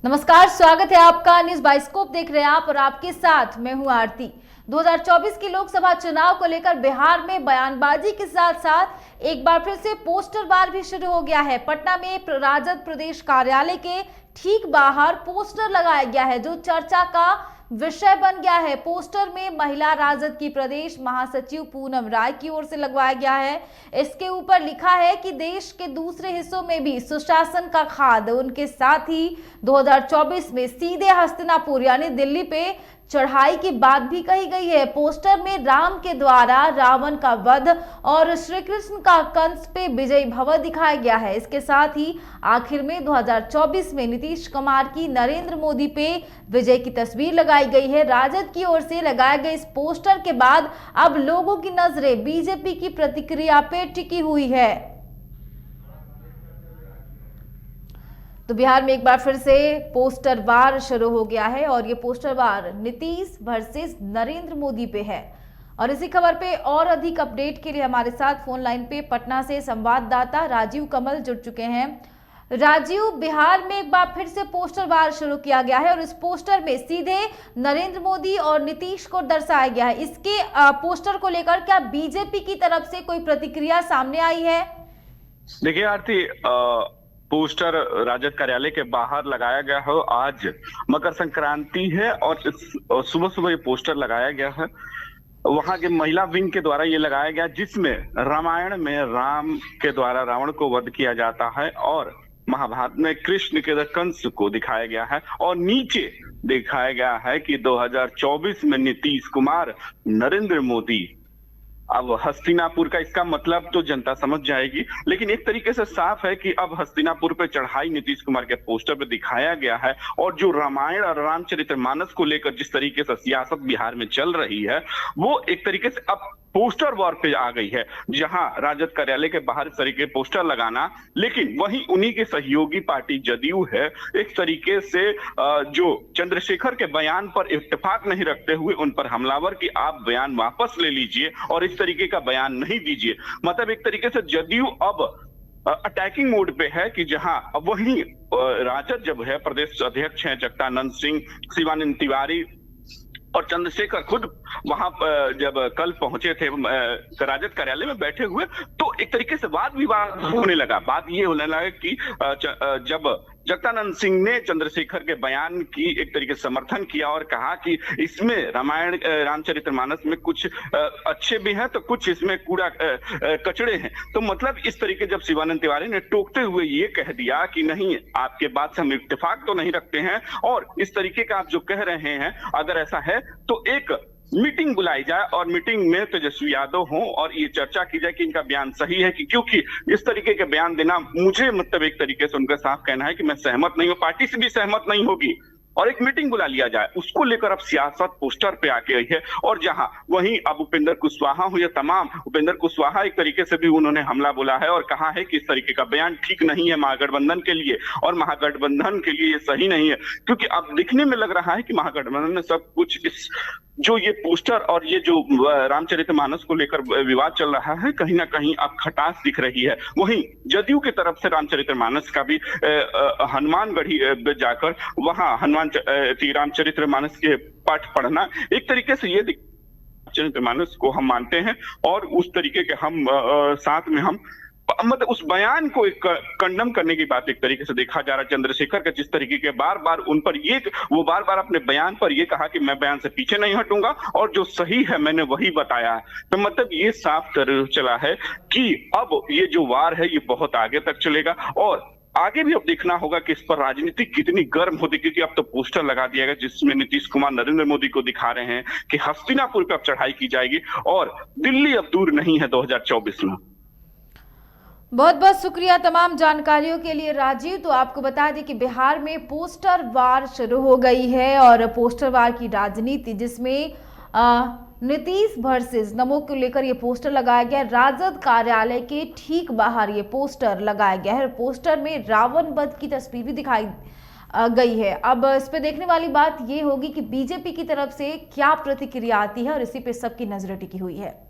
नमस्कार, स्वागत है आपका। न्यूज बाइस्कोप देख रहे हैं आप और आपके साथ मैं हूं आरती। 2024 के लोकसभा चुनाव को लेकर बिहार में बयानबाजी के साथ साथ एक बार फिर से पोस्टर वार भी शुरू हो गया है। पटना में राजद प्रदेश कार्यालय के ठीक बाहर पोस्टर लगाया गया है जो चर्चा का विषय बन गया है। पोस्टर में महिला राजद की प्रदेश महासचिव पूनम राय की ओर से लगवाया गया है। इसके ऊपर लिखा है कि देश के दूसरे हिस्सों में भी सुशासन का खाद। उनके साथ ही 2024 में सीधे हस्तिनापुर यानी दिल्ली पे चढ़ाई की बात भी कही गई है। पोस्टर में राम के द्वारा रावण का वध और श्री कृष्ण का कंस पे विजयी भव दिखाया गया है। इसके साथ ही आखिर में 2024 में नीतीश कुमार की नरेंद्र मोदी पे विजय की तस्वीर लगाई गई है। राजद की ओर से लगाए गए इस पोस्टर के बाद अब लोगों की नजरें बीजेपी की प्रतिक्रिया पे टिकी हुई है। तो बिहार में एक बार फिर से पोस्टर वार शुरू हो गया है और ये पोस्टर वार नीतीश वर्सेस नरेंद्र मोदी पे है। और इसी खबर पे और अधिक अपडेट के लिए हमारे साथ फोन लाइन पे पटना से संवाददाता राजीव कमल जुड़ चुके हैं। राजीव, बिहार में एक बार फिर से पोस्टर वार शुरू किया गया है और इस पोस्टर में सीधे नरेंद्र मोदी और नीतीश को दर्शाया गया है। इसके पोस्टर को लेकर क्या बीजेपी की तरफ से कोई प्रतिक्रिया सामने आई है? देखिए आरती, पोस्टर राजद कार्यालय के बाहर लगाया गया है। आज मकर संक्रांति है और सुबह सुबह ये पोस्टर लगाया गया है। वहां के महिला विंग के द्वारा ये लगाया गया, जिसमें रामायण में राम के द्वारा रावण को वध किया जाता है और महाभारत में कृष्ण के कंस को दिखाया गया है। और नीचे दिखाया गया है कि 2024 में नीतीश कुमार नरेंद्र मोदी। अब हस्तिनापुर का इसका मतलब तो जनता समझ जाएगी, लेकिन एक तरीके से साफ है कि अब हस्तिनापुर पे चढ़ाई नीतीश कुमार के पोस्टर पे दिखाया गया है। और जो रामायण और रामचरितमानस को लेकर जिस तरीके से सियासत बिहार में चल रही है, वो एक तरीके से अब पोस्टर वॉर पे आ गई है, जहां राजद कार्यालय के बाहर इस तरीके पोस्टर लगाना, लेकिन वहीं उन्हीं के सहयोगी पार्टी जदयू है एक तरीके से जो चंद्रशेखर के बयान पर इत्तेफाक नहीं रखते हुए उन पर हमलावर कि आप बयान वापस ले लीजिए और इस तरीके का बयान नहीं दीजिए। मतलब एक तरीके से जदयू अब अटैकिंग मोड पे है कि जहां वही राजद जब है, प्रदेश अध्यक्ष हैं जगदानंद सिंह, शिवानंद तिवारी और चंद्रशेखर खुद वहां जब कल पहुंचे थे राजद कार्यालय में बैठे हुए, तो एक तरीके से वाद विवाद होने लगा। बात ये होने लगा कि जब जगदानंद सिंह ने चंद्रशेखर के बयान की एक तरीके से समर्थन किया और कहा कि इसमें रामायण रामचरितमानस में कुछ अच्छे भी हैं तो कुछ इसमें कूड़ा कचड़े हैं। तो मतलब इस तरीके जब शिवानंद तिवारी ने टोकते हुए ये कह दिया कि नहीं, आपके बात से हम इत्तेफाक तो नहीं रखते हैं और इस तरीके का आप जो कह रहे हैं, अगर ऐसा है तो एक मीटिंग बुलाई जाए और मीटिंग में तेजस्वी यादव हो और ये चर्चा की जाए कि इनका बयान सही है कि, क्योंकि इस तरीके के बयान देना मुझे मतलब एक तरीके से उनका साफ कहना है कि मैं सहमत नहीं हूं, पार्टी से भी सहमत नहीं होगी और एक मीटिंग बुला लिया जाए। उसको लेकर अब सियासत पोस्टर पे आके आई है। और जहां वहीं अब उपेंद्र कुशवाहा हुए, तमाम उपेंद्र कुशवाहा एक तरीके से भी उन्होंने हमला बोला है और कहा है कि इस तरीके का बयान ठीक नहीं है महागठबंधन के लिए और महागठबंधन के लिए ये सही नहीं है, क्योंकि अब दिखने में लग रहा है कि महागठबंधन ने सब कुछ इस जो ये पोस्टर और ये जो रामचरितमानस को लेकर विवाद चल रहा है, कहीं ना कहीं अब खटास दिख रही है। वहीं जदयू की तरफ से रामचरितमानस का भी हनुमानगढ़ी जाकर वहां रामचरितमानस के पाठ पढ़ना, एक तरीके से ये रामचरितमानस को हम मानते हैं और उस तरीके के हम साथ में हम मतलब उस बयान को एक कंडम करने की बात एक तरीके से देखा जा रहा है। चंद्रशेखर का जिस तरीके के बार बार उन पर वो बार बार अपने बयान पर ये कहा कि मैं बयान से पीछे नहीं हटूंगा और जो सही है मैंने वही बताया है। तो मतलब ये साफ तरह चला है कि अब ये जो वार है ये बहुत आगे तक चलेगा और आगे भी अब देखना होगा कि इस पर राजनीति कितनी गर्म होती, क्योंकि अब तो पोस्टर लगा दिया गया जिसमें नीतीश कुमार नरेंद्र मोदी को दिखा रहे हैं कि हस्तिनापुर पर अब चढ़ाई की जाएगी और दिल्ली अब दूर नहीं है 2024 में। बहुत बहुत शुक्रिया तमाम जानकारियों के लिए राजीव। तो आपको बता दें कि बिहार में पोस्टर वार शुरू हो गई है और पोस्टर वार की राजनीति, जिसमें नीतीश वर्सेस नमो को लेकर ये पोस्टर लगाया गया। राजद कार्यालय के ठीक बाहर ये पोस्टर लगाया गया है। पोस्टर में रावण वध की तस्वीर भी दिखाई गई है। अब इस पे देखने वाली बात ये होगी कि बीजेपी की तरफ से क्या प्रतिक्रिया आती है और इसी पे सबकी नजर टिकी हुई है।